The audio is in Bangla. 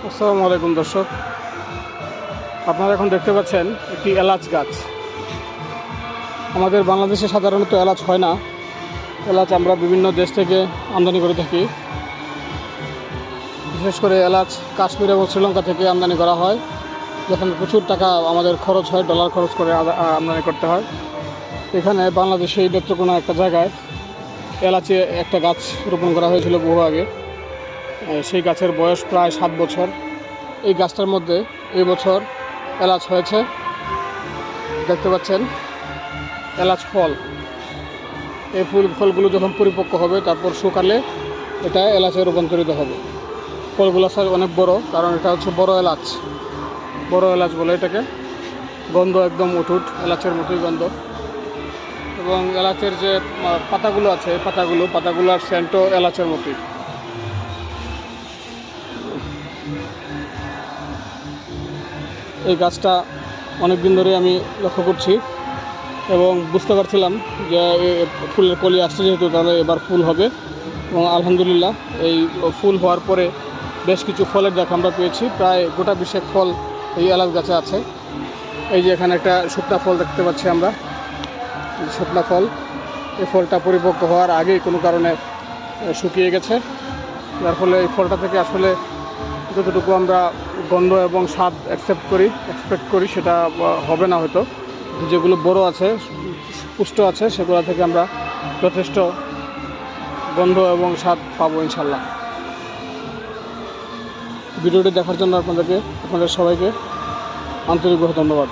আসসালামু আলাইকুম দর্শক, আপনারা এখন দেখতে পাচ্ছেন একটি এলাচ গাছ। আমাদের বাংলাদেশে সাধারণত এলাচ হয় না। এলাচ আমরা বিভিন্ন দেশ থেকে আমদানি করে থাকি। বিশেষ করে এলাচ কাশ্মীর এবং শ্রীলঙ্কা থেকে আমদানি করা হয়, যেখানে প্রচুর টাকা আমাদের খরচ হয়, ডলার খরচ করে আমদানি করতে হয়। এখানে বাংলাদেশে এই নেত্রকোনা একটা জায়গায় এলাচে একটা গাছ রোপণ করা হয়েছিল বহু আগে। সেই গাছের বয়স প্রায় 7 বছর। এই গাছটার মধ্যে এই বছর এলাচ হয়েছে, দেখতে পাচ্ছেন এলাচ ফল। এই ফলগুলো যখন পরিপক্ক হবে তারপর শুকালে এটা এলাচে রূপান্তরিত হবে। ফলগুলো সাইজ অনেক বড়, কারণ এটা হচ্ছে বড় এলাচ। বড় এলাচ বলে এটাকে। গন্ধ একদম উঠুট, এলাচের মতোই গন্ধ। এবং এলাচের যে পাতাগুলো আছে, পাতাগুলোর সেন্টও এলাচের মতোই। এই গাছটা অনেক দিন ধরে আমি লক্ষ্য করছি এবং বুঝতে পারছিলাম যে ফুলের কলি আসছে, যেহেতু তাহলে এবার ফুল হবে। এবং আলহামদুলিল্লাহ এই ফুল হওয়ার পরে বেশ কিছু ফলের দেখা আমরা পেয়েছি। প্রায় গোটা 20 ফল এই এলাচ গাছে আছে। এই যে এখানে একটা শুকনা ফল দেখতে পাচ্ছি আমরা, শুকনা ফল। এই ফলটা পরিপক্ক হওয়ার আগেই কোনো কারণে শুকিয়ে গেছে, যার ফলে এই ফলটা থেকে আসলে যতটুকু আমরা গন্ধ এবং স্বাদ এক্সপেক্ট করি সেটা হবে না হয়তো। যেগুলো বড় আছে, পুষ্ট আছে, সেগুলো থেকে আমরা যথেষ্ট গন্ধ এবং স্বাদ পাবো ইনশাল্লাহ। ভিডিওটি দেখার জন্য আপনাদের সবাইকে আন্তরিকভাবে ধন্যবাদ।